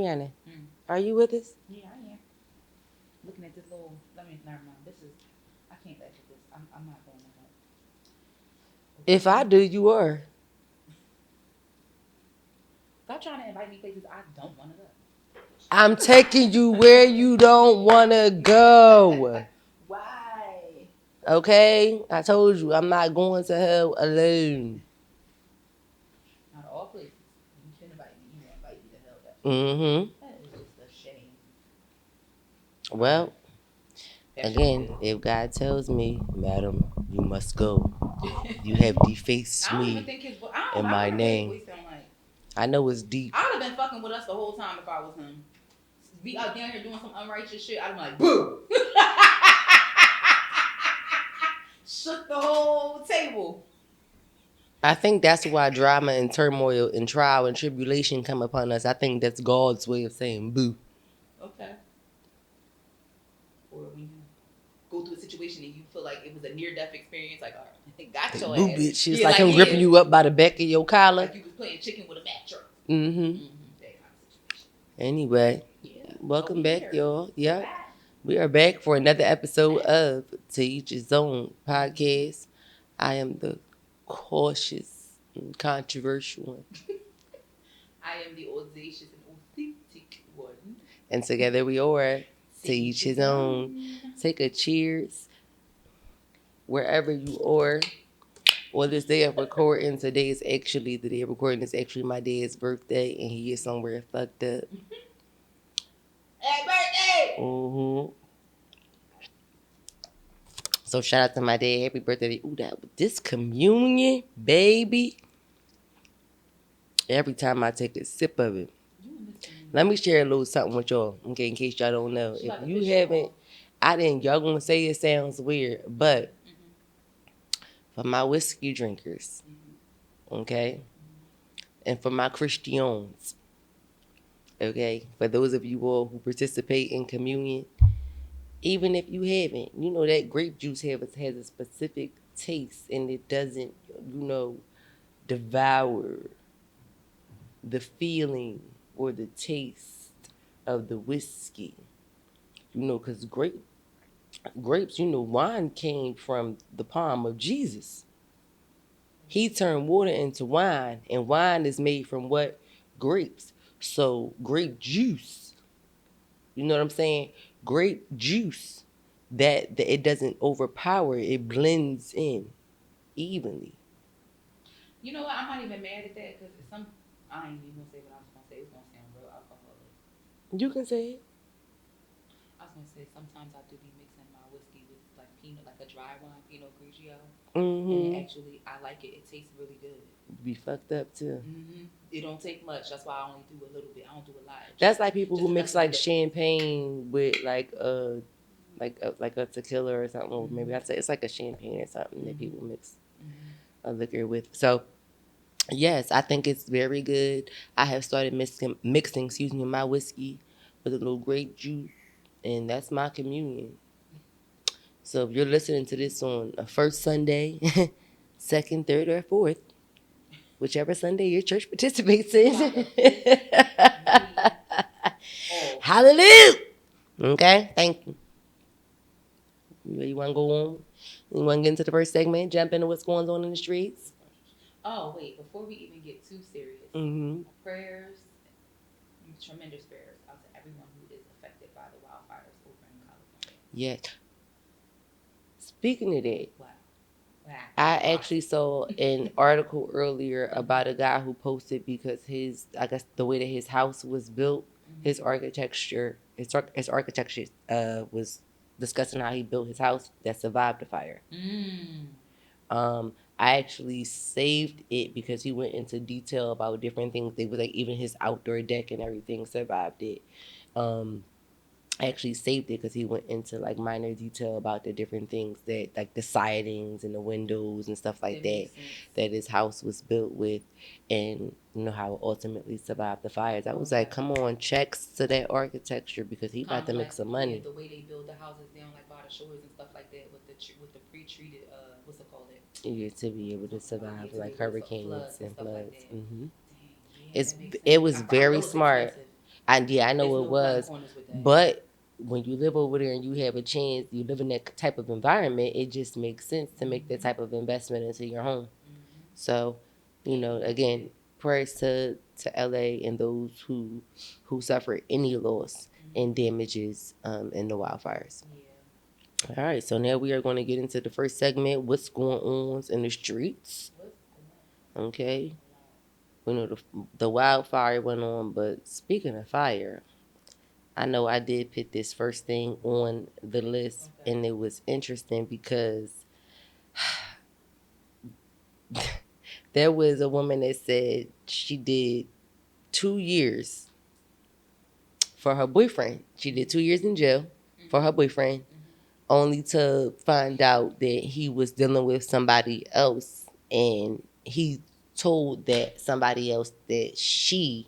Ariana, are you with us? Yeah, I am. Looking at this little. Never mind. This is. I can't laugh at this. I'm not going with that. If I do, you are. Stop trying to invite me places I don't want to go. I'm taking you where you don't want to go. Why? Okay? I told you, I'm not going to hell alone. Out of all places, you can invite me. You won't invite me to hell. That is just a shame. Well, again, if God tells me, madam, you must go. You have defaced I don't even me think his. I in don't my know what his name. voice sound like. I know it's deep. I would have been fucking with us the whole time if I was him. Be out down here doing some unrighteous shit. I'd be like, boo. Shook the whole table. I think that's why drama and turmoil and trial and tribulation come upon us. I think that's God's way of saying boo. Okay. Or when you go through a situation and you feel like it was a near-death experience, like, all right, got your Boo, ass. bitch. It's like him gripping you up by the back of your collar. Like you was playing chicken with a mattress. Mm-hmm. That kind of situation. Anyway, welcome back, y'all. Yeah. We are back for another episode of To Each His Own podcast. I am the cautious and controversial one. I am the audacious and authentic one. And together we are To Each His Own. Take a cheers wherever you are. Well, this day of recording, today is actually, the day of recording is actually my dad's birthday, and he is somewhere fucked up. Happy birthday! Mm-hmm. So shout out to my dad. Happy birthday. Ooh, this communion, baby. Every time I take a sip of it. Let me share a little something with y'all, okay, in case y'all don't know. If you haven't, y'all gonna say it sounds weird, but for my whiskey drinkers, okay, and for my Christians, okay, for those of you all who participate in communion, even if you haven't, you know that grape juice has a specific taste, and it doesn't, devour the feeling or the taste of the whiskey. Because grapes, wine came from the palm of Jesus. He turned water into wine, and wine is made from what? Grapes. So grape juice, you know what I'm saying? Grape juice, that it doesn't overpower, it blends in evenly. You know what? I'm not even mad at that because I ain't even gonna say what I was gonna say. It's gonna sound real alcoholic. You can say it. I was gonna say sometimes I do be mixing my whiskey with like a dry wine, Pinot Grigio. Mm-hmm. And actually, I like it. It tastes really good. Be fucked up too. It don't take much. That's why I only do a little bit. I don't do a lot. That's like people who mix like champagne with like a tequila or something. Or maybe it's like a champagne or something that people mix a liquor with. So yes, I think it's very good. I have started mixing, my whiskey with a little grape juice, and that's my communion. So if you're listening to this on a first Sunday, second, third, or fourth, whichever Sunday your church participates in. Hallelujah. Okay, thank you. You want to go on? You want to get into the first segment? Jump into what's going on in the streets? Oh, wait. Before we even get too serious, prayers, tremendous prayers out to everyone who is affected by the wildfires over in California. Yeah. Speaking of that, I actually saw an article earlier about a guy who posted because the way that his house was built, his architecture was discussing how he built his house that survived the fire. I actually saved it because he went into detail about different things. They were like even his outdoor deck and everything survived it. I actually saved it because he went into like minor detail about the different things that like the sidings and the windows and stuff like that his house was built with, and how it ultimately survived the fires. I was like, come on, checks to that architecture because he about to make some money. The way they build the houses down like by the shores and stuff like that with the pre-treated what's it called? Yeah, to be able to survive like hurricanes and floods. Like It was very smart. I know There's it no was, corners with that. but when you live over there and you have a chance, you live in that type of environment, it just makes sense to make that type of investment into your home. So, you know, again, prayers to LA and those who suffered any loss and damages in the wildfires. All right, so now we are going to get into the first segment. What's going on in the streets? Okay, we know the wildfire went on, but speaking of fire, I know I did put this first thing on the list, and it was interesting because there was a woman that said she did 2 years for her boyfriend. She did 2 years in jail for her boyfriend, only to find out that he was dealing with somebody else, and he told that somebody else that she,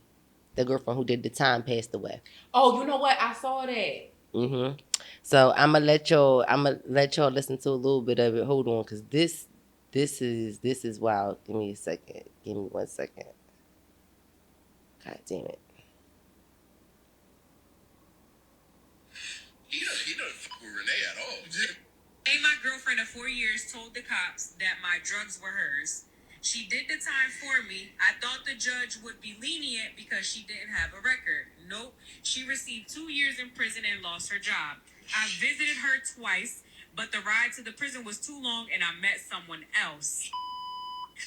the girlfriend who did the time, passed away. Oh, you know what? I saw that. So I'm gonna let y'all listen to a little bit of it. Hold on, cause this is wild. Give me a second. Give me 1 second. God damn it. He don't fuck with Renee at all. My girlfriend of 4 years told the cops that my drugs were hers. She did the time for me. I thought the judge would be lenient because she didn't have a record. Nope. She received 2 years in prison and lost her job. I visited her twice, but the ride to the prison was too long and I met someone else.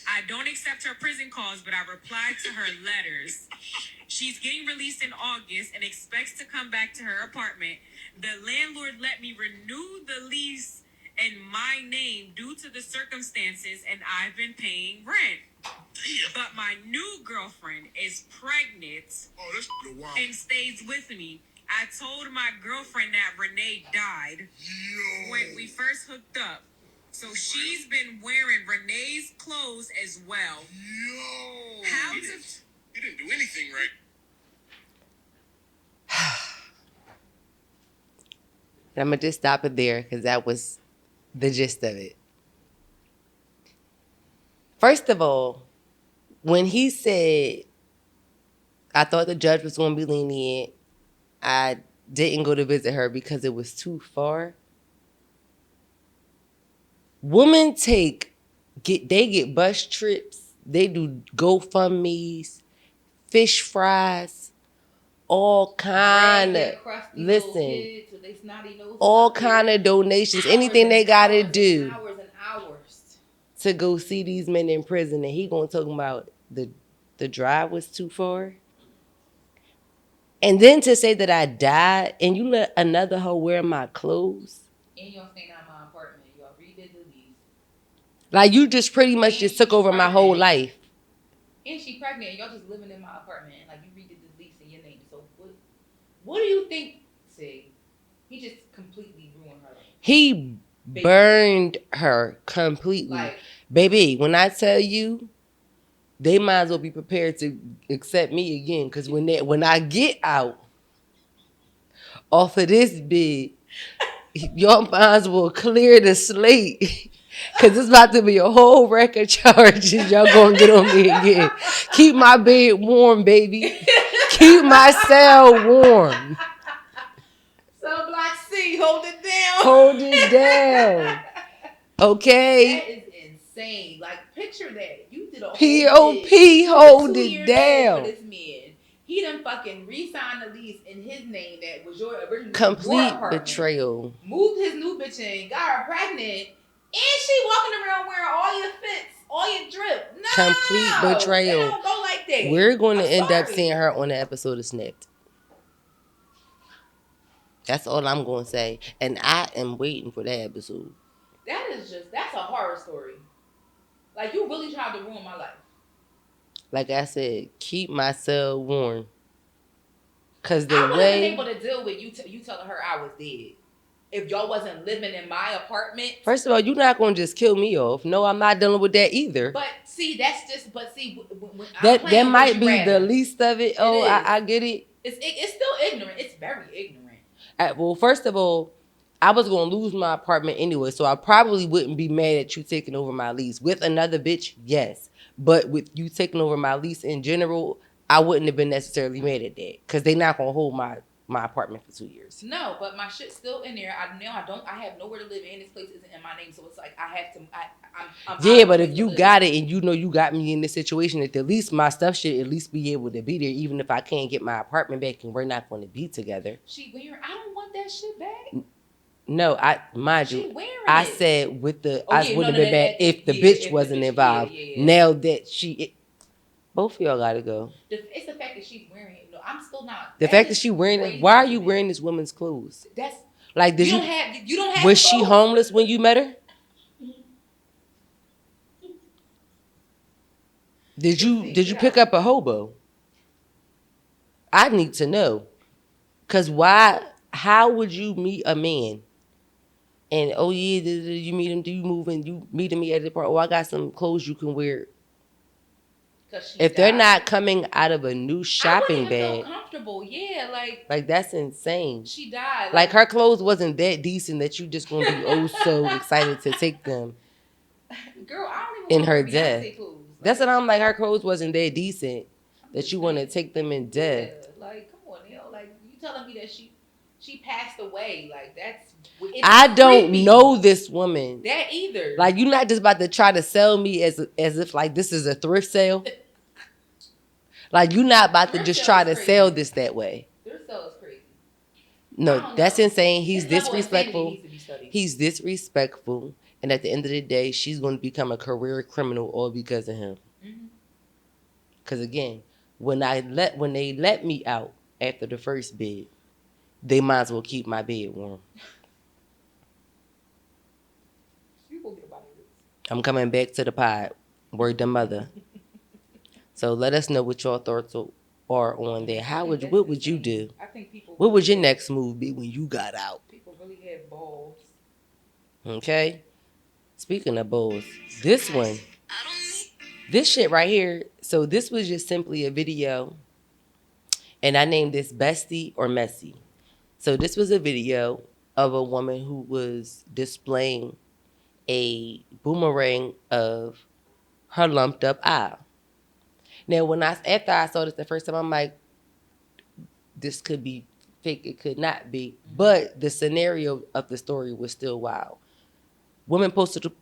I don't accept her prison calls, but I replied to her letters. She's getting released in August and expects to come back to her apartment. The landlord let me renew the lease in my name due to the circumstances, and I've been paying rent. Damn. But my new girlfriend is pregnant and stays with me. I told my girlfriend that Renee died when we first hooked up. So she's been wearing Renee's clothes as well. How to... You didn't do anything right. I'm gonna just stop it there because that was the gist of it. First of all, when he said, I thought the judge was going to be lenient, I didn't go to visit her because it was too far. Women get bus trips, they do GoFundMes, fish fries, all kind of, listen, all kind of donations, anything they gotta do to go see these men in prison, and he gonna talk about the drive was too far. And then to say that I died and you let another hoe wear my clothes. And y'all staying at my apartment. Y'all redid the lease. Like, you just pretty much just took over my whole life. And she pregnant. Y'all just living in my apartment. And like, you redid the lease in your name. So what do you think? See, he just completely ruined her life. He burned her completely. Like, baby, when I tell you, they might as well be prepared to accept me again. Because when I get out off of this bed, y'all might as well clear the slate. Because it's about to be a whole record charges y'all going to get on me again. Keep my bed warm, baby. Keep my cell warm. So, Block C, hold it down. Hold it down. Okay? That is insane. Like, picture that. You did a whole P.O.P. Hold it down. For this man. He done fucking re-signed the lease in his name that was your original complete betrayal. Moved his new bitch in, got her pregnant, and she walking around wearing all your fits, all your drip. No! Complete betrayal. It don't go like that. We're going to end up seeing her on the episode of Snapped. That's all I'm going to say. And I am waiting for that episode. That's a horror story. Like, you really tried to ruin my life. Like I said, keep my cell warm. Cause I would have been able to deal with you telling her I was dead. If y'all wasn't living in my apartment. First of all, you're not going to just kill me off. No, I'm not dealing with that either. But see, that might be the least of it. Oh, I get it. It's still ignorant. It's very ignorant. Well, first of all, I was going to lose my apartment anyway, so I probably wouldn't be mad at you taking over my lease. With another bitch, yes. But with you taking over my lease in general, I wouldn't have been necessarily mad at that because they're not gonna hold my apartment for 2 years. No, but my shit's still in there. I have nowhere to live in. This place isn't in my name, so it's like I have to. I'm yeah, but if you got it and you know you got me in this situation, at least my stuff should at least be able to be there, even if I can't get my apartment back and we're not going to be together. She wearing. I don't want that shit back. No, I said with the I wouldn't have been mad if the bitch wasn't involved. Yeah. Now that both of y'all gotta go. It's the fact that she's wearing it. No, I'm still not. The fact that she's wearing it. Why are you wearing this woman's clothes? That's like you don't have. Was she homeless when you met her? Did you pick up a hobo? I need to know. Cause why? How would you meet a man? And oh yeah, you meet him? Do you move and you meeting me at the park? Oh, I got some clothes you can wear. If they're not coming out of a new shopping bag, feel comfortable. Yeah, like that's insane. She died. Like her clothes wasn't that decent that you just gonna be so excited to take them. Girl, I don't even in her death. That's what I'm like. Her clothes wasn't that decent that you want to take them in death. Yeah, like come on, like you telling me that she passed away. Like that's. I don't know this woman. That either. Like you're not just about to try to sell me as if like this is a thrift sale. Like you're not about to just try to sell this that way. Thrift sale is crazy. No, that's insane. He's disrespectful. He's disrespectful, and at the end of the day, she's going to become a career criminal all because of him. Because again, when they let me out after the first bid, they might as well keep my bed warm. I'm coming back to the pod. Word to mother. So let us know what your thoughts are on that. What would you do? I think people. What would your next move be when you got out? People really have balls. Okay. Speaking of balls, this shit right here. So this was just simply a video, and I named this Bestie or Messy. So this was a video of a woman who was displaying a boomerang of her lumped up eye. Now, after I saw this the first time, I'm like, this could be fake, it could not be. But the scenario of the story was still wild. Woman posted a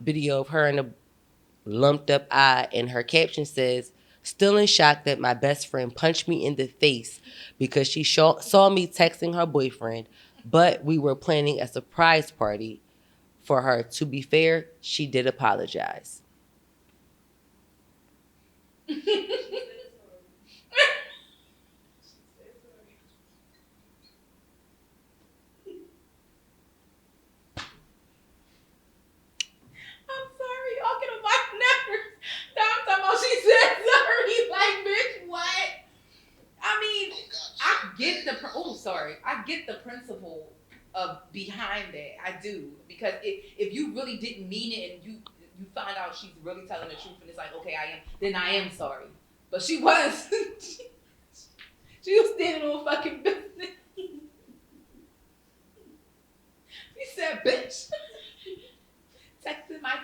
video of her in a lumped up eye, and her caption says, "Still in shock that my best friend punched me in the face because she saw me texting her boyfriend, but we were planning a surprise party for her. To be fair, she did apologize." I get the principle of behind that. I do, because if you really didn't mean it and you find out she's really telling the truth and it's like, okay, I am sorry. But she was she was standing on fucking business. He said, "Bitch, texting my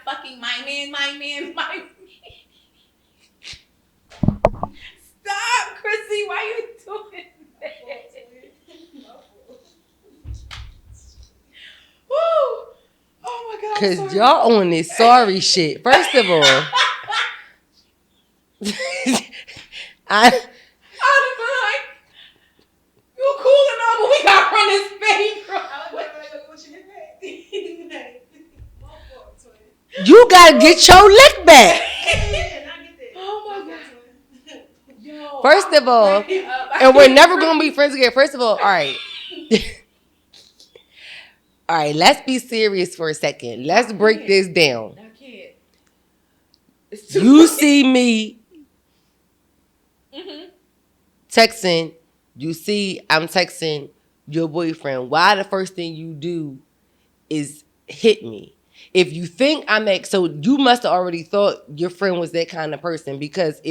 man." Stop, Chrissy. Why you doing that? Woo! Oh my God. Because y'all on this sorry shit. First of all, I'd have been like, you cool and all, but we got to run this fade, bro. You got to get your lick back. Oh my God. Yo, first of all, and we're never going to be friends again. First of all right. All right, let's be serious for a second. Let's break this down. I can't. You see me texting. You see I'm texting your boyfriend. Why the first thing you do is hit me? If you think so you must have already thought your friend was that kind of person, because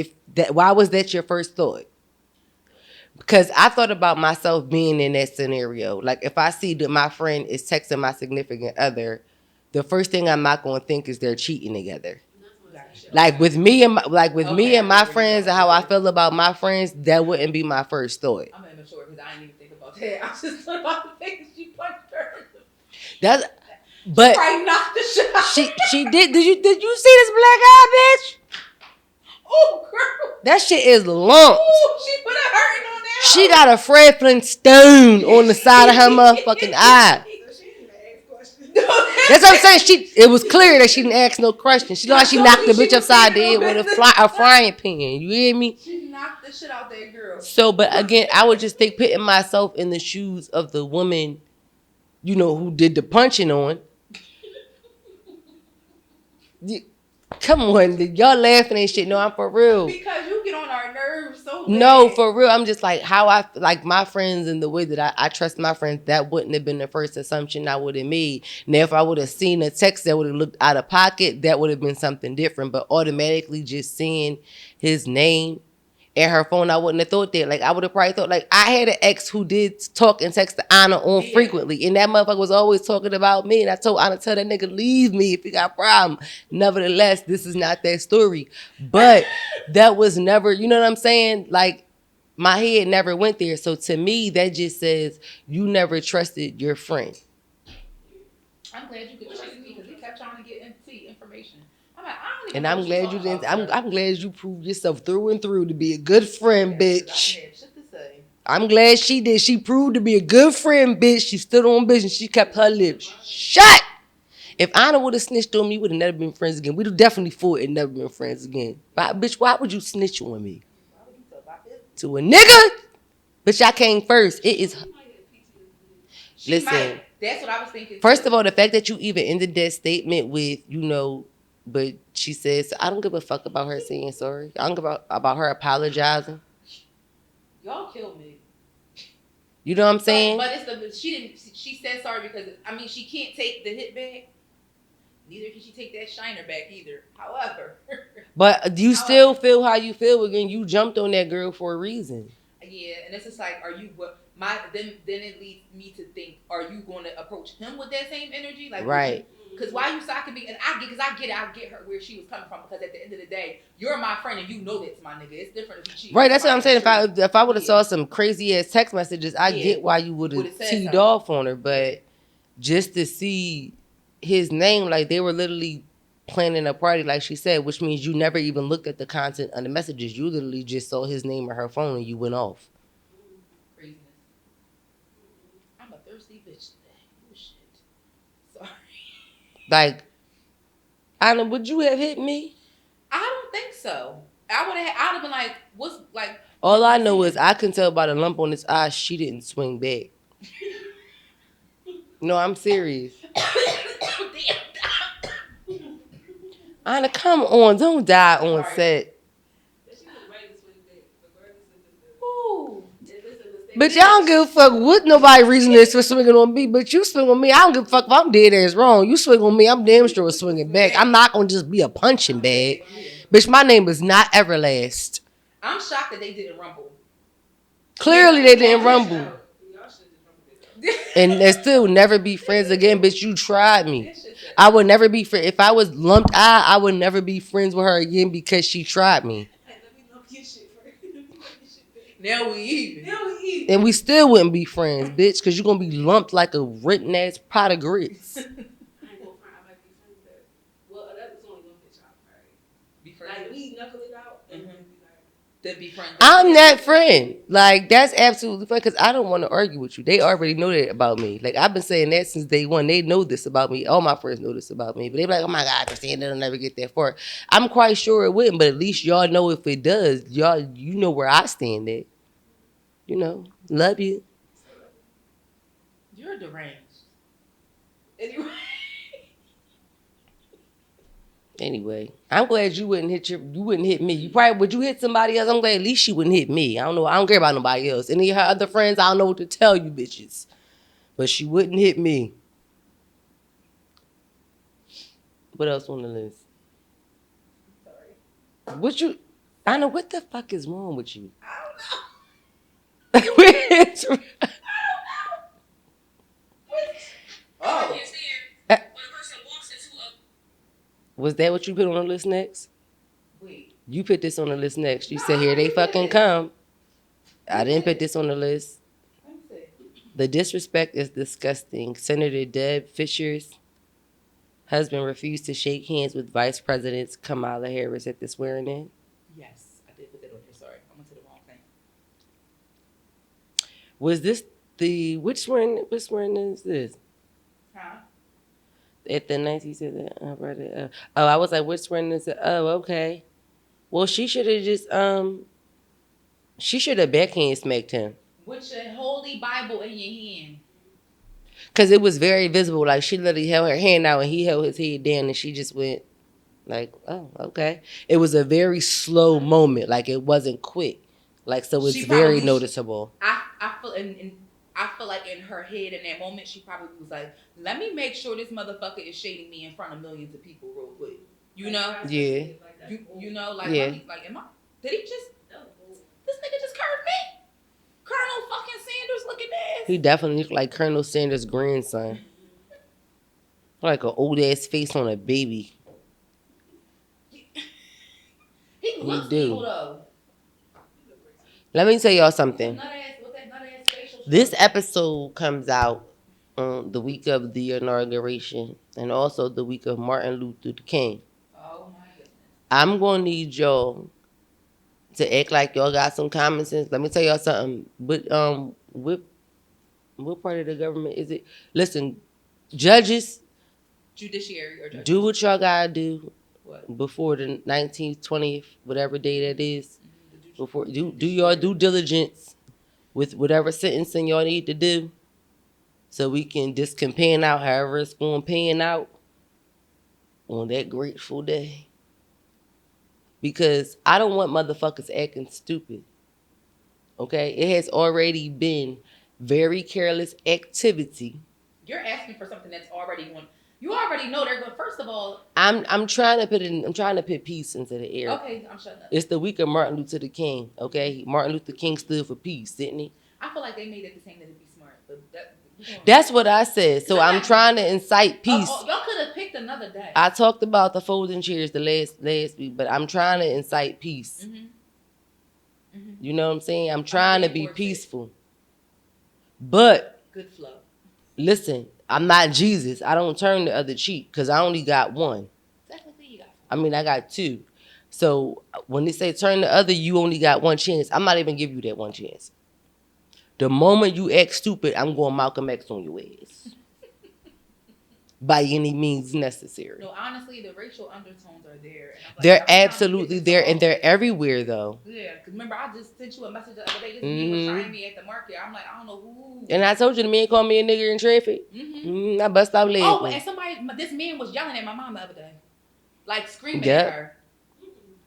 why was that your first thought? Because I thought about myself being in that scenario. Like, if I see that my friend is texting my significant other, the first thing I'm not going to think is they're cheating together. Like with me and my friends and how I feel about my friends, that wouldn't be my first thought. I'm immature because I didn't even think about that. I just thought about the fact that she punched her. That's but I knocked the shit out. She did. Did you see this black eye, bitch? Oh, girl. That shit is lumped. Oh, she put a hurting on that. She got a Fred Flintstone on the side of her motherfucking eye. That's what I'm saying. It was clear that she didn't ask no questions. She knocked the bitch upside the head with a frying pan. You hear me? She knocked the shit out that girl. So, but again, I would just think putting myself in the shoes of the woman, who did the punching on. Come on, y'all laughing and shit. No, I'm for real. Because you get on our nerves so bad. No, for real. I'm just like how I like my friends and the way that I trust my friends. That wouldn't have been the first assumption I would have made. Now, if I would have seen a text that would have looked out of pocket, that would have been something different. But automatically just seeing his name and her phone, I wouldn't have thought that. Like I would have probably thought like I had an ex who did talk and text to Anna on frequently, and that motherfucker was always talking about me. And I told Anna, tell that nigga leave me if he got a problem. Nevertheless, this is not that story. But that was never, you know what I'm saying? Like my head never went there. So to me, that just says you never trusted your friend. I'm glad you could trust me because he kept trying to get into information. And I'm glad you didn't. I'm glad you proved yourself through and through to be a good friend, bitch. I'm glad she did. She proved to be a good friend, bitch. She stood on business. She kept her lips shut. If Anna would have snitched on me, we would have never been friends again. We'd have definitely fought and never been friends again. But bitch, why would you snitch on me? To a nigga? Bitch, I came first. It is. Listen. That's what I was thinking. First of all, the fact that you even ended that statement with, but she says, I don't give a fuck about her saying sorry. I don't give about her apologizing. Y'all killed me. You know what I'm saying? But she said sorry because, she can't take the hit back. Neither can she take that shiner back either. However. But you still feel how you feel again. You jumped on that girl for a reason. Yeah, and it's just like, are you, then it leads me to think, are you going to approach him with that same energy? Like, right. Because why you socking me? And I get her where she was coming from. Because at the end of the day, you're my friend and you know that's my nigga. It's different if you cheat. Right, that's what I'm saying. If I would have saw some crazy ass text messages, I get why you would have teed off on her. But just to see his name, like they were literally planning a party, like she said, which means you never even looked at the content of the messages. You literally just saw his name or her phone and you went off. Craziness. I'm a thirsty bitch today. Oh shit. Sorry. Like, Anna, would you have hit me? I don't think so. I'd have been like, what's like. All I know is I can tell by the lump on his eye she didn't swing back. No, I'm serious. Anna, come on, don't die on set. But y'all don't give a fuck what nobody reason is for swinging on me. But you swing on me, I don't give a fuck if I'm dead ass wrong. You swing on me, I'm damn sure swinging back. I'm not gonna just be a punching bag. Bitch, my name is not Everlast. I'm shocked that they didn't rumble. Clearly they didn't rumble. And they still never be friends again, bitch. You tried me. I would never be friends. If I was lumped eye, I would never be friends with her again because she tried me. Now we even. And we still wouldn't be friends, bitch, because you're going to be lumped like a written ass pot of grits. I ain't gonna front. I might be friends with that. Well, that's only one bitch out, right? Be friends. Like, we knuckle it out and then be friends. I'm that friend. Like, that's absolutely fine because I don't want to argue with you. They already know that about me. Like, I've been saying that since day one. They know this about me. All my friends know this about me. But they be like, oh my God, Christine, it'll never get that far. I'm quite sure it wouldn't, but at least y'all know if it does. You know where I stand at. You know, love you. You're deranged. Anyway, I'm glad you wouldn't hit me. You probably would you hit somebody else? I'm glad at least she wouldn't hit me. I don't know. I don't care about nobody else. Any of her other friends, I don't know what to tell you bitches. But she wouldn't hit me. What else on the list? Sorry. I know what the fuck is wrong with you? I don't know. Was that what you put on the list next? Wait. You put this on the list next. You said here they fucking come. I didn't put this on the list. Let me see. The disrespect is disgusting. Senator Deb Fisher's husband refused to shake hands with Vice President Kamala Harris at the swearing in. Yes, I did put that on here. Sorry, I went to the wrong thing. Was this the which one is this? Huh? At the 19 said that I read it. I was like, which one is it? Oh, okay. Well, she should have just she should have backhand smacked him. With your holy Bible in your hand. Cause it was very visible. Like she literally held her hand out and he held his head down and she just went like, oh, okay. It was a very slow moment. Like it wasn't quick. Like so it's very noticeable. I feel like in her head in that moment she probably was like, let me make sure this motherfucker is shading me in front of millions of people real quick. You know? Yeah. You know, like yeah. Like did he just this nigga just curved me? Colonel fucking Sanders looking ass. He definitely looked like Colonel Sanders' grandson. Like an old ass face on a baby. He looks evil though. Let me tell y'all something. This episode comes out the week of the inauguration and also the week of Martin Luther King. Oh my goodness. I'm gonna need y'all to act like y'all got some common sense. Let me tell y'all something. But what part of the government is it? Listen, judges, judiciary or judges. Do what y'all gotta do. What? Before the 19th, 20th, whatever day that is. Before do your due diligence with whatever sentencing y'all need to do, so we can just can pan out however it's going to pan out on that grateful day. Because I don't want motherfuckers acting stupid. Okay, it has already been very careless activity. You're asking for something that's already going. You already know they're going. First of all, I'm trying to put peace into the air. Okay, I'm shutting up. It's the week of Martin Luther King. Okay, Martin Luther King stood for peace, didn't he? I feel like they made it the same that it'd be smart, but that's what I said. So I'm trying to incite peace. Y'all could have picked another day. I talked about the folding chairs the last week, but I'm trying to incite peace. Mm-hmm. Mm-hmm. You know what I'm saying? I'm trying to be peaceful. But good flow. Listen, I'm not Jesus. I don't turn the other cheek because I only got one. Technically, you got one. I mean, I got two. So when they say turn the other, you only got one chance. I'm not even give you that one chance. The moment you act stupid, I'm going Malcolm X on your ass. By any means necessary. No, honestly, the racial undertones are there. And like, they're absolutely there, and they're everywhere, though. Yeah, because remember, I just sent you a message the other day. This man was trying me at the market. I'm like, I don't know who. And I told you the man called me a nigger in traffic. I bust out leg. Oh, and this man was yelling at my mom the other day. Like, screaming at her.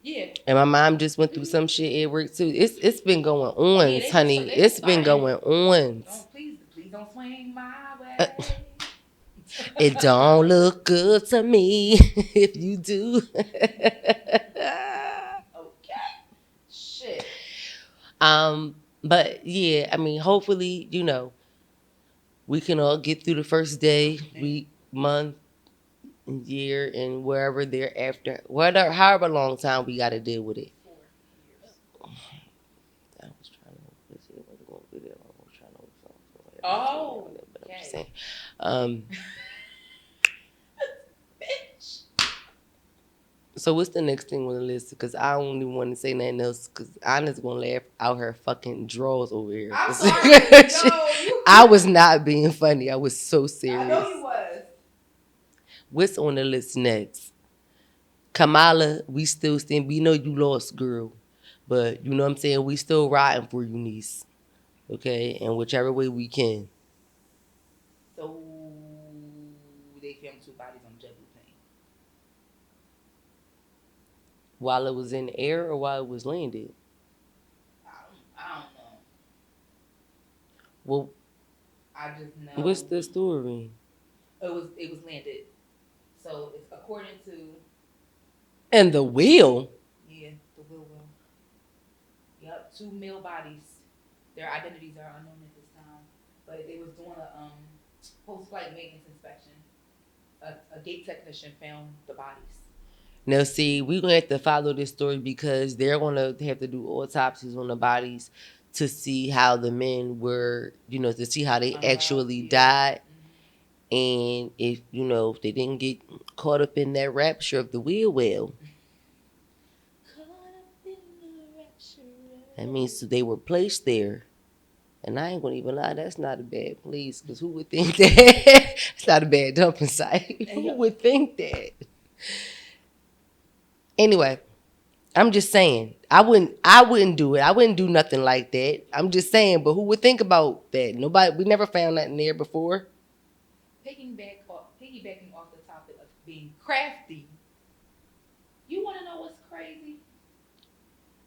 Yeah. And my mom just went through some shit at work, too. It's been going on, honey. It's been going on. Please don't swing my way. It don't look good to me if you do. Okay. Shit. But yeah, I mean, hopefully, we can all get through the first day, week, month, year, and wherever thereafter, however long time we got to deal with it. 4 years. I was trying to. Oh. But I'm just saying. So what's the next thing on the list? Because I don't even want to say nothing else. Because Anna's gonna laugh out her fucking drawers over here. I'm sorry. I was not being funny. I was so serious. I know you was. What's on the list next? Kamala, we still stand. We know you lost, girl, but you know what I'm saying. We still riding for you, niece. Okay, and whichever way we can. So they found 2 bodies on Jet plane. While it was in the air or while it was landed? I don't know. Well, I just know. What's the story? It was landed. So it's according to. And the wheel. Yeah, the wheel. Yep, 2 male bodies. Their identities are unknown at this time, but they was doing a post-flight maintenance inspection. A gate technician found the bodies. Now, see, we're going to have to follow this story because they're going to have to do autopsies on the bodies to see how the men were, to see how they actually died. And if, if they didn't get caught up in that rapture of the wheel well. That means they were placed there. And I ain't gonna even lie, that's not a bad place. Because who would think that? It's not a bad dumping site. Who would think that? Anyway, I'm just saying. I wouldn't do it. I wouldn't do nothing like that. I'm just saying, but who would think about that? Nobody. We never found nothing there before. Piggybacking off the topic of being crafty. You want to know what's crazy?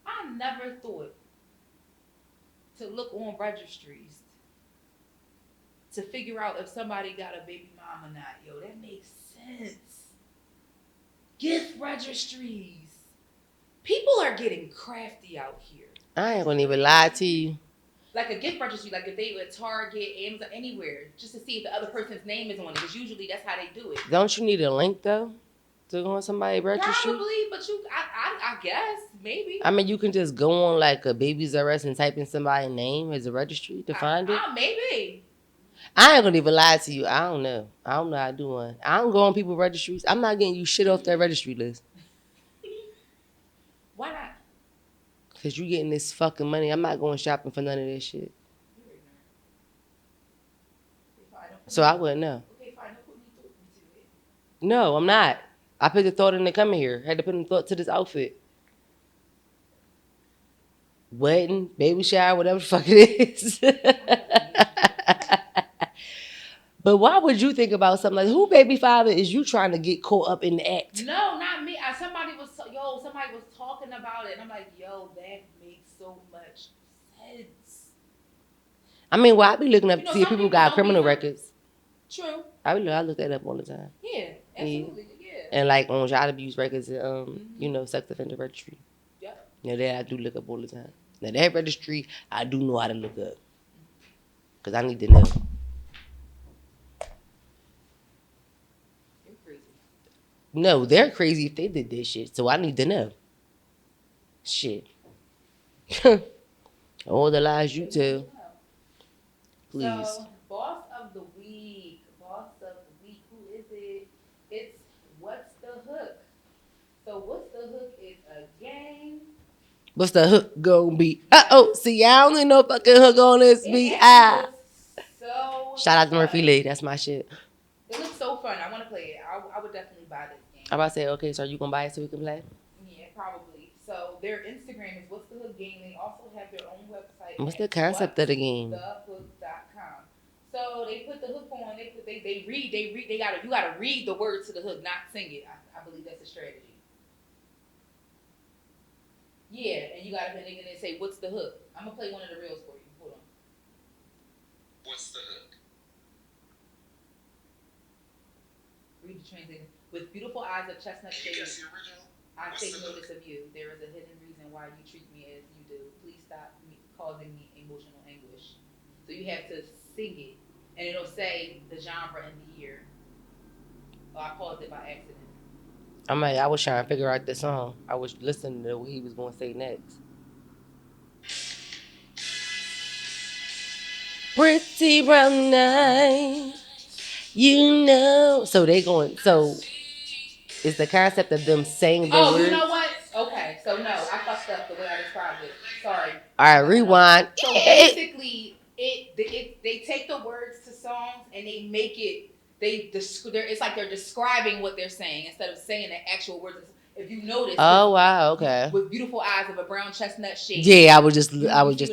I never thought to look on registries to figure out if somebody got a baby mom or not. Yo, that makes sense. Gift registries. People are getting crafty out here. I ain't gonna even lie to you. Like a gift registry, like if they were at Target, Amazon, anywhere, just to see if the other person's name is on it. Because usually that's how they do it. Don't you need a link though to go on somebody's registry? Probably, but I guess maybe. I mean, you can just go on like a baby's arrest and type in somebody's name as a registry to find it. Maybe. I ain't gonna even lie to you. I don't know how to do one. I don't go on people's registries. I'm not getting you shit off that registry list. Why not? Because you getting this fucking money. I'm not going shopping for none of this shit. So I wouldn't know. Okay, fine. Don't put me through to it. No, I'm not. I put the thought into coming here. Had to put in thought to this outfit. Wedding, baby shower, whatever the fuck it is. But why would you think about something like, who baby father is you trying to get caught up in the act? No, not me. Somebody was talking about it, and I'm like, yo, that makes so much sense. I mean, well, I be looking up to see if people got criminal records. True. I look that up all the time. Yeah, absolutely. Yeah. And like on child abuse records and sex offender registry. Yeah. That I do look up all the time. Now that registry, I do know how to look up. Cause I need to know. You're crazy. No, they're crazy if they did this shit. So I need to know. Shit. All the lies you tell. Please. So, boss of the week. Who is it? It's What's the Hook? So, What's the Hook is a game. What's the hook gonna be? See, I don't need no fucking hook on this beat. So shout out to Murphy Lee. That's my shit. It looks so fun. I want to play it. I would definitely buy this game. I'm about to say, okay, so are you gonna buy it so we can play? Yeah, probably. So their Instagram is What's the Hook Game. They also have their own website. What's the concept of the game? Thehook.com. So they put the hook on. They read. You gotta read the words to the hook, not sing it. I believe that's a strategy. Yeah, and they're gonna say, "What's the hook?" I'm gonna play one of the reels for you. Hold on. What's the hook? Read the translator. With beautiful eyes of chestnut shade, I take notice of you. There is a hidden reason why you treat me as you do. Please stop causing me emotional anguish. So you have to sing it, and it'll say the genre and the year. Oh, I paused it by accident. I was trying to figure out the song. I was listening to what he was going to say next. Pretty brown eyes, So they going. So it's the concept of them saying the words. You know what? Okay, so no, I fucked up the way I described it. Sorry. All right, rewind. So basically, they take the words to songs and they make it. It's like they're describing what they're saying instead of saying the actual words. If you notice. Oh wow, okay. With beautiful eyes of a brown chestnut shade. Yeah, I was just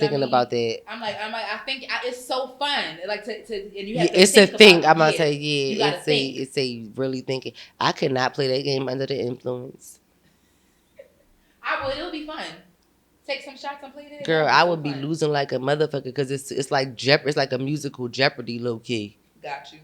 thinking about that. I'm like, I think it's so fun. Like to and you have to it's a thing. I'm gonna say it's a really thinking. I could not play that game under the influence. I would. It'll be fun. Take some shots and play it. Girl, I would be losing like a motherfucker because it's like It's like a musical Jeopardy, low key. Got you.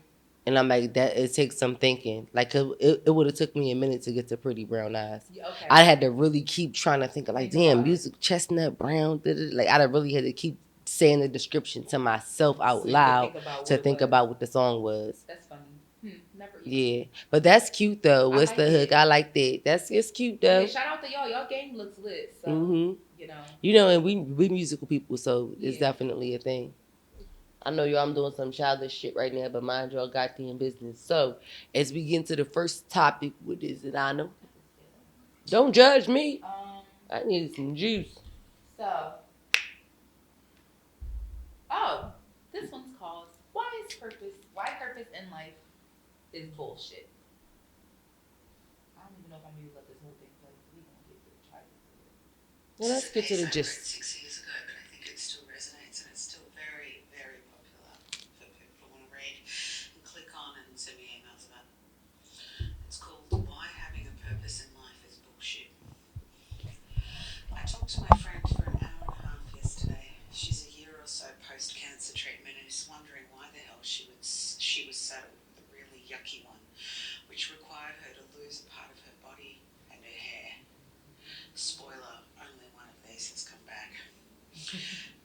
And I'm like, that it takes some thinking. Like it would have took me a minute to get to Pretty Brown Eyes. Yeah, okay. I had to really keep trying to think of like, damn, music, chestnut brown. Like I really had to keep saying the description to myself out loud to think about what the song was. That's funny. Never even. Yeah, but that's cute though. What's like the hook? it. I like that. It's cute though. Yeah, shout out to y'all. Y'all game looks lit. So and we musical people, so it's definitely a thing. I know y'all, I'm doing some childish shit right now, but mind y'all goddamn business. So, as we get into the first topic, what is it, Anna? Don't judge me. I needed some juice. So, this one's called Why Purpose in Life is Bullshit. I don't even know if I'm gonna let this whole thing play. We gonna get to try this. Well, let's get to the gist. 6 years ago, but I think it still resonates and it's still very, very popular for people to want to read and click on and send me emails about. It's called Why Having a Purpose in Life is Bullshit. I talked to my friend for an hour and a half yesterday. She's a year or so post-cancer treatment and is wondering why the hell she was saddled with a really yucky one, which required her to lose a part of her body and her hair. Spoiler, only one of these has come back.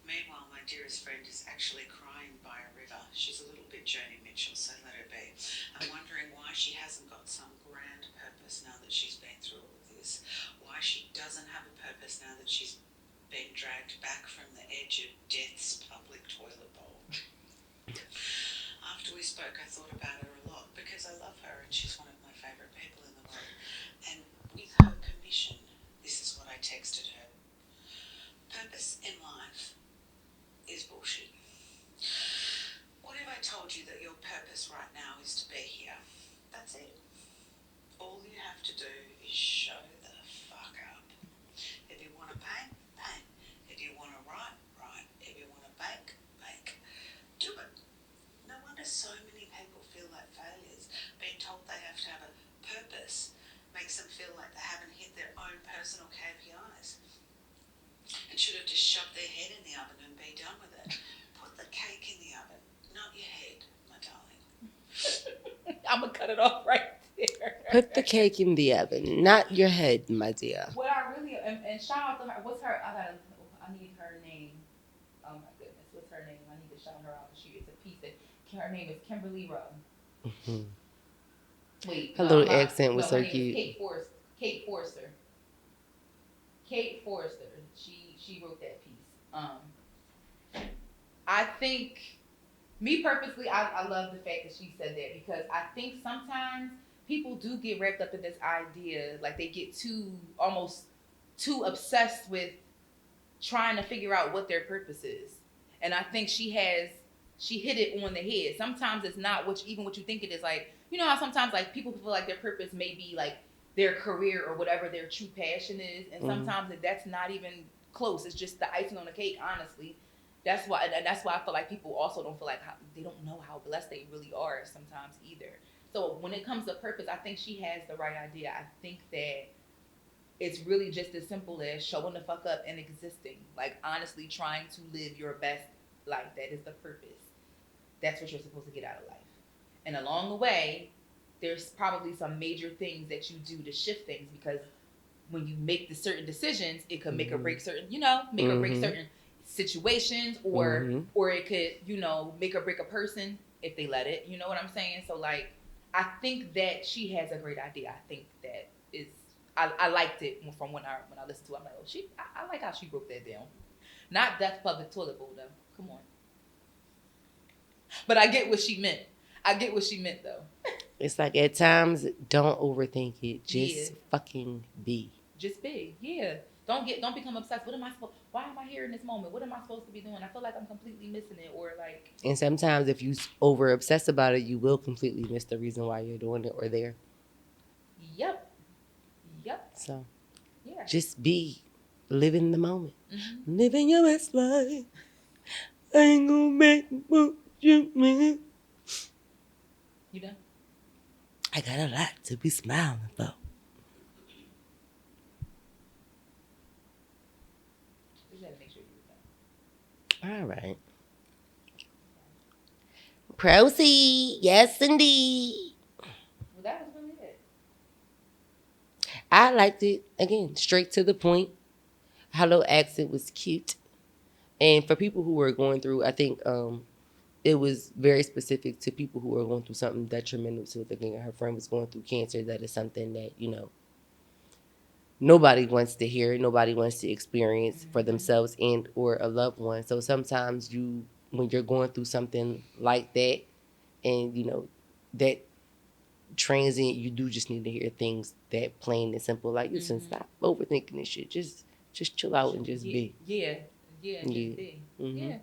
Meanwhile, my dearest friend is actually crying by a river. She's a little bit Joni Mitchell, so let her be. I'm wondering why she hasn't got some grand purpose now that she's been through all of this. Why she doesn't have a purpose now that she's been dragged back from the edge of death's public toilet bowl. After we spoke, I thought about her a lot because I love her and she's one of my favourite people in the world. And with her permission, this is what I texted her. Purpose in life is bullshit. What if I told you that your purpose right now is to be here? That's it. All you have to do is show the fuck up. If you want to paint, paint. If you want to write, write. If you want to bake, bake. Do it. No wonder so many people feel like failures. Being told they have to have a purpose makes them feel like they haven't hit their own personal KPIs and should have just shoved their head in the oven and be done with it. Put the cake in the oven, not your head, my darling. I'm gonna cut it off right there. Put the cake in the oven, not your head, my dear. What I really and shout out to her. What's her? I need her name. Oh my goodness, what's her name? I need to shout her out. She is a piece of. Her name is Kimberly Rowe. Wait, her little accent was so cute. Kate Forster. Kate Forster. She wrote that piece. I think, me purposely, I love the fact that she said that because I think sometimes people do get wrapped up in this idea, like they get almost too obsessed with trying to figure out what their purpose is. And I think she hit it on the head. Sometimes it's not what you think it is. Like, you know how sometimes like people feel like their purpose may be like their career or whatever their true passion is, and sometimes that's not even close. It's just the icing on the cake, honestly. That's why I feel like people also don't feel like they don't know how blessed they really are sometimes either. So when it comes to purpose, I think she has the right idea. I think that it's really just as simple as showing the fuck up and existing. Like, honestly trying to live your best life. That is the purpose. That's what you're supposed to get out of life. And along the way, there's probably some major things that you do to shift things, because when you make the certain decisions, it could make or break certain, make or break certain situations, or it could, make or break a person if they let it. You know what I'm saying? So like, I think that she has a great idea. I think that is, I liked it from when I listened to it. I'm like, oh, I like how she broke that down. Not Death Public Toilet Bowl though. Come on. But I get what she meant. Though. It's like at times, don't overthink it. Just fucking be. Just be. Yeah. Don't become obsessed. Why am I here in this moment? What am I supposed to be doing? I feel like I'm completely missing it, or like. And sometimes if you over obsess about it, you will completely miss the reason why you're doing it or there. Yep. So, yeah. Just be. Live in the moment. Mm-hmm. Living your best life. I ain't gonna make what you mean. You done? I got a lot to be smiling for. Just gotta make sure you're done. All right. Proceed. Yes, indeed. Well, that was really it. I liked it. Again, straight to the point. Her little accent was cute. And for people who were going through, I think it was very specific to people who were going through something detrimental to the thing. Her friend was going through cancer. That is something that, nobody wants to hear, nobody wants to experience for themselves and or a loved one. So sometimes when you're going through something like that, and that transient, you do just need to hear things that plain and simple, like, listen, stop overthinking this shit. Just chill out and just be. Yeah, just be. Mm-hmm. Yeah.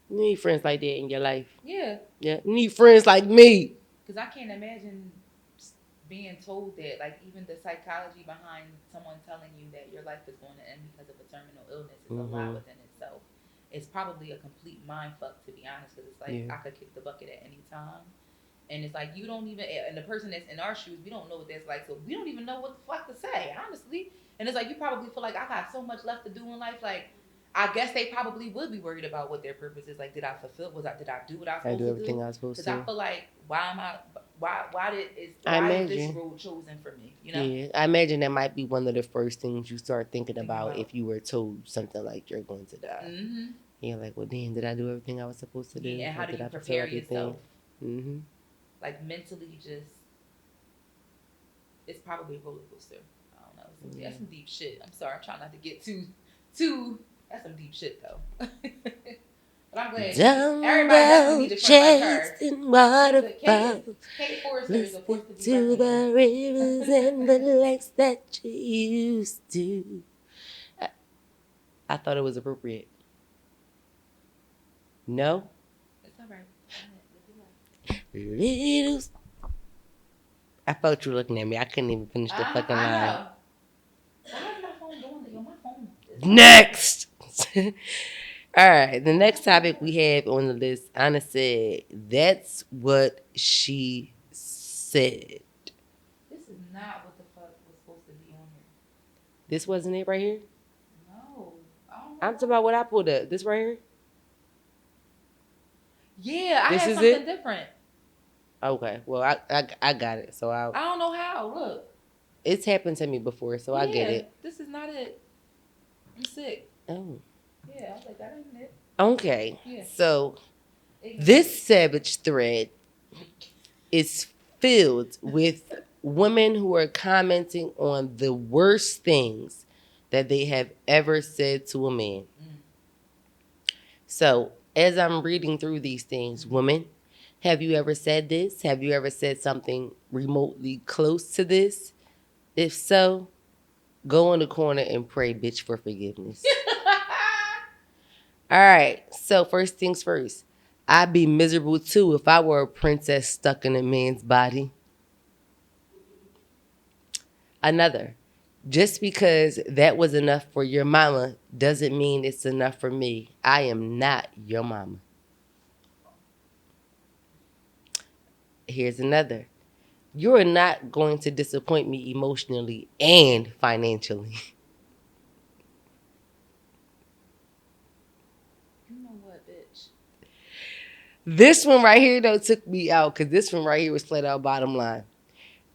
You need friends like that in your life. Yeah. Yeah. You need friends like me. Because I can't imagine being told that, like, even the psychology behind someone telling you that your life is going to end because of a terminal illness is a lot within itself. It's probably a complete mind fuck, to be honest, because it's like, I could kick the bucket at any time. And it's like, you don't even, and the person that's in our shoes, we don't know what that's like, so we don't even know what the fuck to say, honestly. And it's like, you probably feel like, I got so much left to do in life, like, I guess they probably would be worried about what their purpose is. Like, did I do what I was supposed to do? I do everything I was supposed to. Because I feel like, why is this road chosen for me? Yeah, I imagine that might be one of the first things you start thinking about if you were told something like you're going to die. Mm-hmm. Yeah, like, well, damn, did I do everything I was supposed to do? Yeah, and how do you prepare yourself? Mm-hmm. Like, mentally, it's probably a roller coaster. I don't know. That's some deep shit. I'm sorry, I'm trying not to get too. That's some deep shit, though. But I'm glad everybody doesn't need a friend like her. Kate Forrester is a force to the rivers and the lakes that you used to. I thought it was appropriate. No? It's all right. Little. I felt you looking at me. I couldn't even finish the fucking line. Why is my phone doing that? My phone is next. All right. The next topic we have on the list, Anna said, that's what she said. This is not what the fuck was supposed to be on here. This wasn't it right here? No. I'm talking about what I pulled up. This right here? Yeah, I had something different. Okay. Well, I got it. So I don't know how. Look. It's happened to me before, so I get it. This is not it. I'm sick. Oh. Yeah, I was like, that ain't it. Okay. Yeah. So this savage thread is filled with women who are commenting on the worst things that they have ever said to a man. So as I'm reading through these things, women, have you ever said this? Have you ever said something remotely close to this? If so, go in the corner and pray, bitch, for forgiveness. All right. So first things first. I'd be miserable too if I were a princess stuck in a man's body. Another. Just because that was enough for your mama doesn't mean it's enough for me. I am not your mama. Here's another. You are not going to disappoint me emotionally and financially. You know what, bitch? This one right here, though, took me out because this one right here was flat out bottom line.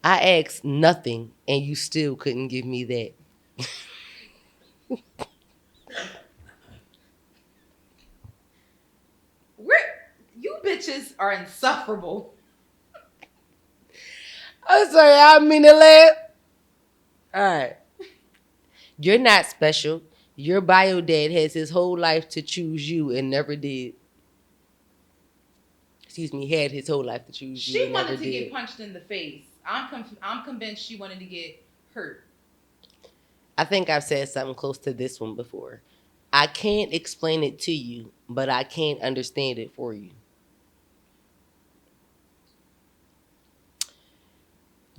I asked nothing and you still couldn't give me that. You bitches are insufferable. I'm sorry, I mean to laugh. All right. You're not special. Your bio dad has his whole life to choose you and never did. Excuse me, had his whole life to choose you and never did. She wanted to get punched in the face. I'm convinced she wanted to get hurt. I think I've said something close to this one before. I can't explain it to you, but I can't understand it for you.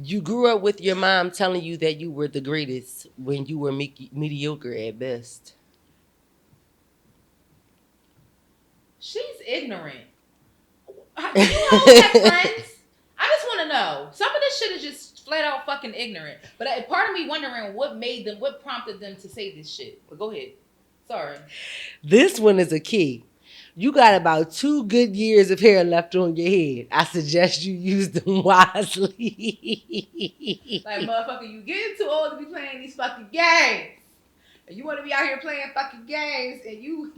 You grew up with your mom telling you that you were the greatest when you were mediocre at best. She's ignorant. Do you hoes have friends? I just want to know. Some of this shit is just flat out fucking ignorant. But part of me wondering what prompted them to say this shit. But go ahead. Sorry. This one is a key. You got about 2 good years of hair left on your head. I suggest you use them wisely. Like, motherfucker, you getting too old to be playing these fucking games. And you want to be out here playing fucking games and you...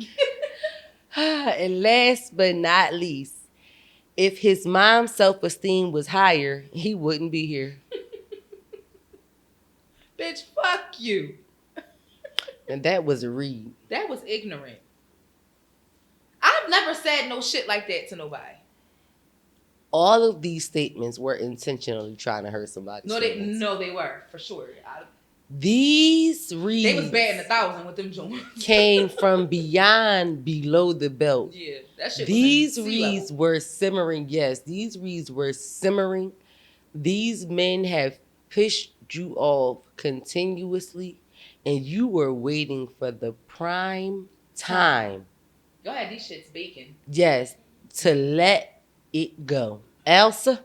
And last but not least, if his mom's self-esteem was higher, he wouldn't be here. Bitch, fuck you. And that was a read. That was ignorant. I've never said no shit like that to nobody. All of these statements were intentionally trying to hurt somebody. No, they were for sure. These reads, they was batting 1,000 with them joints. came from beyond below the belt. Yeah, that shit. These reads were simmering. Yes, these reads were simmering. These men have pushed you off continuously, and you were waiting for the prime time. Go ahead, these shit's baking. Yes, to let it go. Elsa,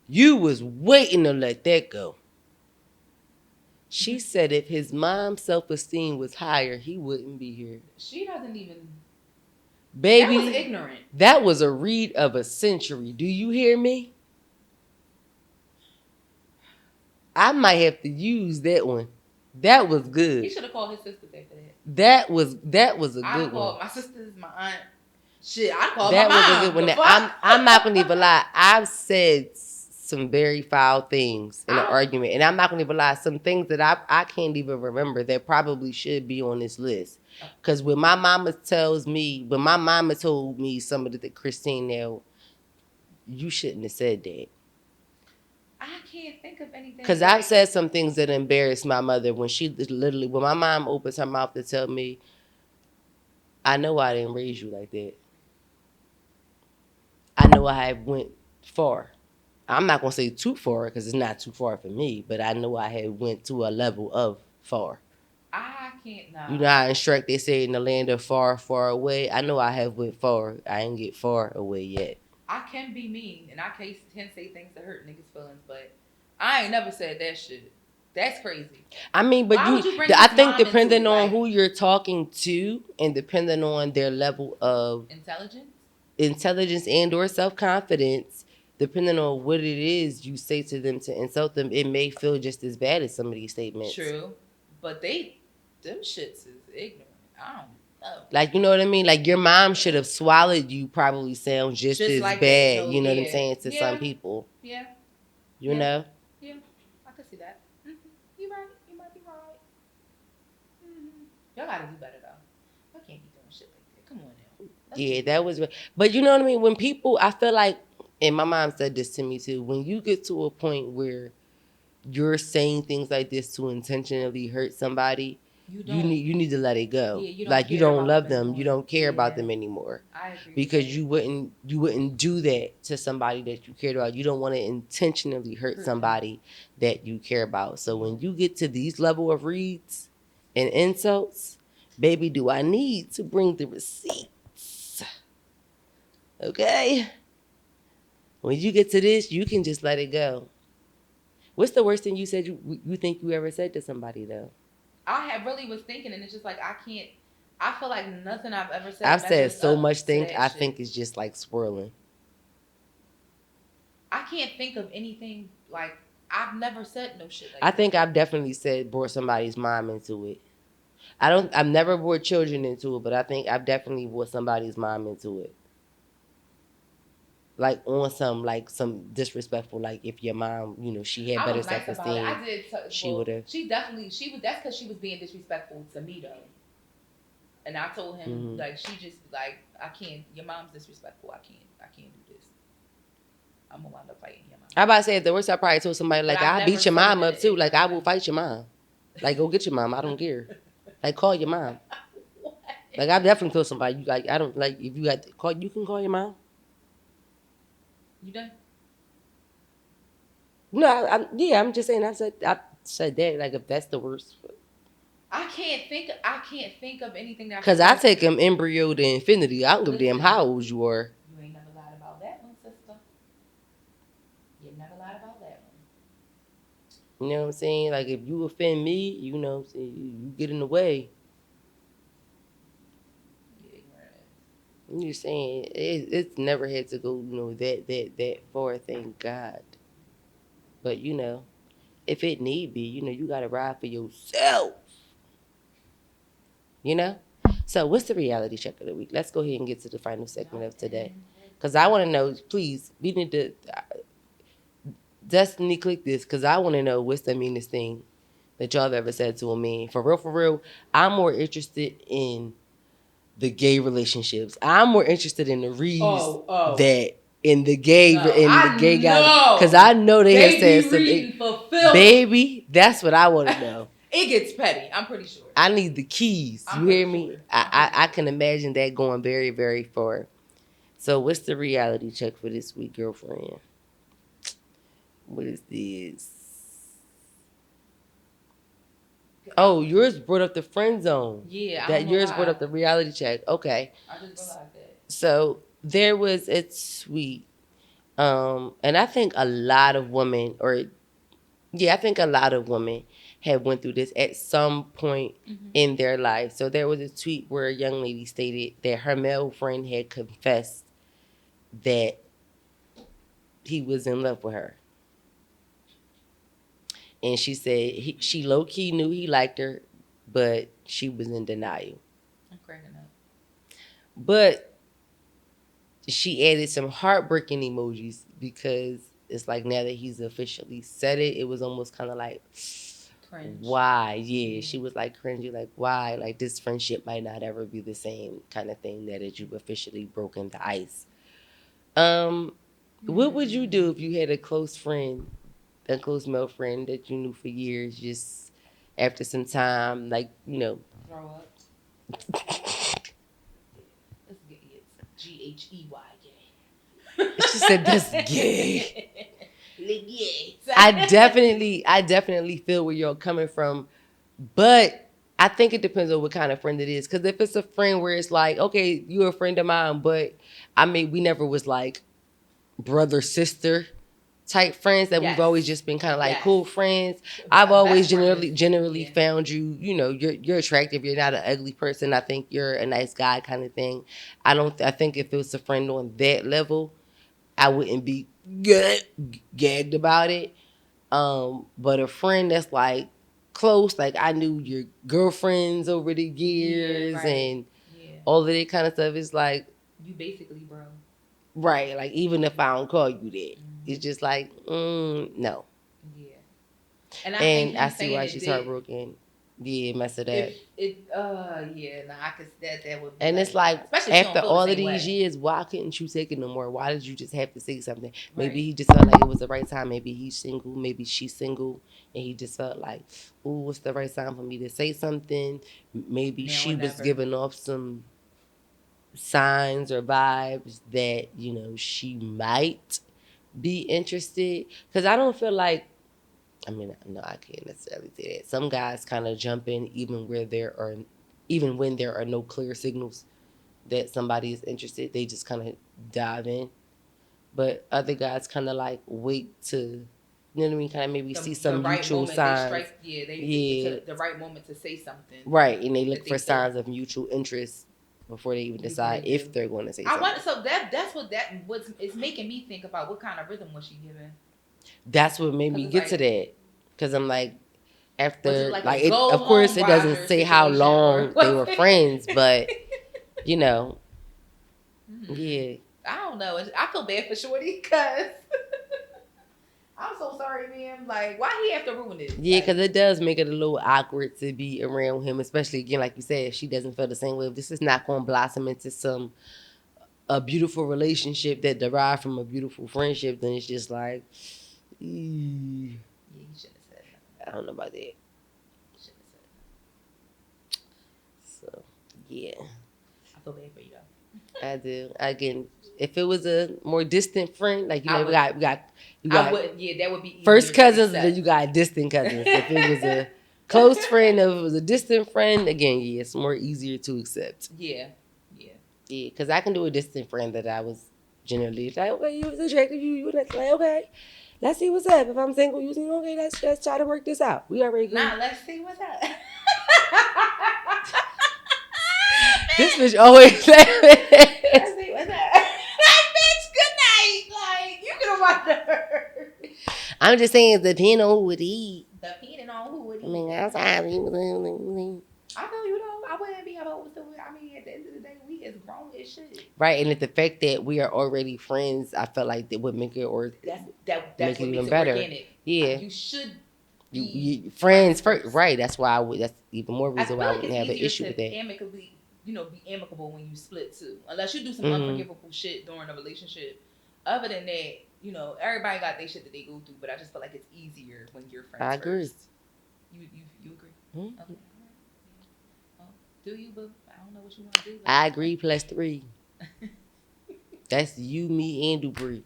you was waiting to let that go. She said if his mom's self-esteem was higher, he wouldn't be here. She doesn't even... Baby, that was ignorant. That was a read of a century. Do you hear me? I might have to use that one. That was good. He should have called his sisters after that. That was a I good one. called my sisters, my aunt. Shit, I called that my mom. That was a good one. I'm not going to even lie. I've said some very foul things in an argument. And I'm not going to even lie. Some things that I can't even remember that probably should be on this list. Because when my mama told me some of the Christine, now, you shouldn't have said that. I can't think of anything. Because I've said some things that embarrassed my mother when my mom opens her mouth to tell me, I know I didn't raise you like that. I know I went far. I'm not going to say too far because it's not too far for me, but I know I had went to a level of far. I can't know. You know how in Shrek they say in the land of far, far away? I know I have went far. I ain't get far away yet. I can be mean and I can say things that hurt niggas' feelings, but I ain't never said that shit. That's crazy. I mean, but I think depending on who you're talking to and depending on their level of intelligence and or self-confidence, depending on what it is you say to them to insult them, it may feel just as bad as some of these statements. True. But them shits is ignorant. I don't know. Like, you know what I mean? Like, your mom should have swallowed you probably sounds just as like bad, you know what I'm saying, to some people. Yeah. You know? Yeah. I could see that. Mm-hmm. You right. You might be right. Mm-hmm. Y'all gotta do better, though. I can't be doing shit like that. Come on now. That was... But you know what I mean? When people... I feel like... And my mom said this to me, too. When you get to a point where you're saying things like this to intentionally hurt somebody... You need to let it go. Yeah, you don't love them. Anymore. You don't care about them anymore. I agree. Because you wouldn't do that to somebody that you cared about. You don't want to intentionally hurt somebody that you care about. So when you get to these level of reads and insults, baby, do I need to bring the receipts? Okay? When you get to this, you can just let it go. What's the worst thing you said you think you ever said to somebody, though? I really was thinking, and it's just like I feel like nothing I've ever said. I've said so much things. I think it's just like swirling. I can't think of anything like I've never said no shit like I think I've definitely brought somebody's mom into it. I've never brought children into it, but I think I've definitely brought somebody's mom into it. Like on some disrespectful, like if your mom, she had better self-esteem, she would have. That's because she was being disrespectful to me though. And I told him like she just like I can't. Your mom's disrespectful. I can't do this. I'm gonna wind up fighting your mom. I about to say at the worst, I probably told somebody like I'll beat your mom up too. Like I will fight your mom. Like go get your mom. I don't care. Like call your mom. Like I definitely told somebody like I don't like if you got to call, you can call your mom. You done? No, I'm just saying. I said that. Like, if that's the worst. I can't think of anything that. Because I take them embryo to infinity. I don't give a damn how old you are. You ain't never lied about that one, sister. You never lied about that one. You know what I'm saying? Like, if you offend me, you know what I'm saying, you get in the way. I'm just saying, it's never had to go, that far, thank God. But, if it need be, you got to ride for yourself. So, what's the reality check of the week? Let's go ahead and get to the final segment of today. Because I want to know, please, we need to, Destiny, click this, because I want to know what's the meanest thing that y'all have ever said to a man. For real, I'm more interested in the gay relationships. I'm more interested in the reads that in the gay guys, because I know they have said some. Baby, that's what I want to know. It gets petty. I'm pretty sure. I need the keys. You hear me? I can imagine that going very, very far. So, what's the reality check for this week, girlfriend? What is this? Oh, yours brought up the friend zone. Yeah, that yours brought up the reality check. Okay. I just realized that. So there was a tweet, and I think a lot of women, have went through this at some point in their life. So there was a tweet where a young lady stated that her male friend had confessed that he was in love with her. And she said she low-key knew he liked her, but she was in denial. I'm cracking up. But she added some heartbreaking emojis because it's like now that he's officially said it, it was almost kind of like, cringe. Why? Yeah, she was like cringy, like why? Like this friendship might not ever be the same kind of thing that you've officially broken the ice. What would you do if you had a close male friend that you knew for years, just after some time, like, throw up? Let's get it. GHEY gay. She said that's gay. Gay. I definitely feel where you're coming from, but I think it depends on what kind of friend it is. Because if it's a friend where it's like, okay, you're a friend of mine, but I mean, we never was like brother sister type friends, that we've always just been kind of like cool friends. I've always generally found you, you're attractive. You're not an ugly person. I think you're a nice guy kind of thing. I think if it was a friend on that level, I wouldn't be gagged about it. But a friend that's like close, like I knew your girlfriends over the years and all of that kind of stuff, is like, you basically bro. Right, like even if I don't call you that, it's just like, no. Yeah. And I see why she's heartbroken. Yeah, mess of that. I could that would be. And it's like after all of these years, why couldn't you take it no more? Why did you just have to say something? Maybe he just felt like it was the right time. Maybe he's single. Maybe she's single, and he just felt like, ooh, what's the right time for me to say something? Maybe she was giving off some signs or vibes that she might be interested. Because I don't feel like, I mean, no, I can't necessarily say that. Some guys kind of jump in even when there are no clear signals that somebody is interested. They just kind of dive in. But other guys kind of like wait to, you know what I mean? Kind of maybe see some mutual signs. The right moment to say something. Right, and they look for signs of mutual interest before they even decide if they're going to say something. It's making me think about what kind of rhythm was she giving. That's what made me get to that, because I'm like, after of course it doesn't say how long they were friends, but yeah. I don't know. I feel bad for Shorty because I'm so sorry, man. Like, why he have to ruin it? Yeah, because it does make it a little awkward to be around him, especially again, like you said, if she doesn't feel the same way. If this is not going to blossom into a beautiful relationship that derived from a beautiful friendship, then it's just like, you should have said that. I don't know about that. You should have said that. So, yeah. I feel bad for you though. I do. Again, if it was a more distant friend, like we got I wouldn't. Yeah, that would be first cousins. Then you got distant cousins. If it was a close friend, if it was a distant friend, again, it's more easier to accept. Yeah. Because I can do a distant friend that I was generally like, okay, you was attractive, you was like, okay, let's see what's up. If I'm single, you single, okay, let's try to work this out. We already good. Nah, let's see what's up. This bitch always let's see what's up. Bitch, good night. Like, you get on my nerves. I'm just saying, it's depending on who it is. Depending on who it is. I mean, outside. I know you know. I wouldn't be opposed to it. I mean, it should. Right, and the fact that we are already friends, I felt like that would make it That's make what it even makes better. It organic. Yeah, You should. You friends first, right? That's why that's even more reason why I wouldn't have an easier issue to with that. amicably, be amicable when you split too, unless you do some Mhm. unforgivable shit during a relationship. Other than that, everybody got their shit that they go through, but I just feel like it's easier when you're friends. I agree. First. You agree? Mhm. Okay. Well, do you? But I don't know what you want to do. I agree. +3. That's you, me, and Dupree.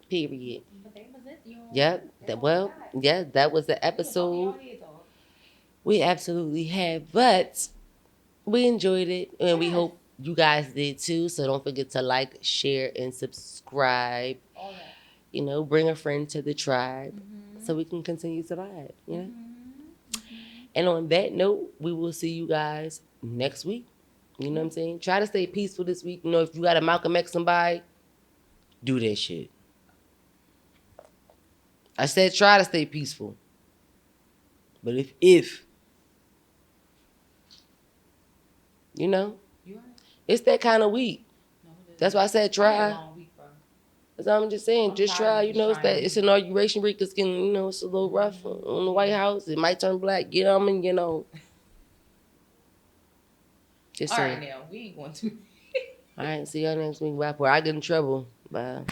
Period. But that was it. Yep. That was the episode. We absolutely have, but we enjoyed it, and we hope you guys did too. So don't forget to like, share, and subscribe. All that. Bring a friend to the tribe, so we can continue to vibe. And on that note, we will see you guys next week. You know what I'm saying? Try to stay peaceful this week. If you got to Malcolm X somebody, do that shit. I said try to stay peaceful. But if it's that kind of week. No, that's why I said try. That's all I'm just saying. Just try. It's inauguration week. It's getting, it's a little rough on the White House. It might turn black. Get them and Just saying. All right, now we ain't going to. All right, see y'all next week. Bye. Before I get in trouble. Bye.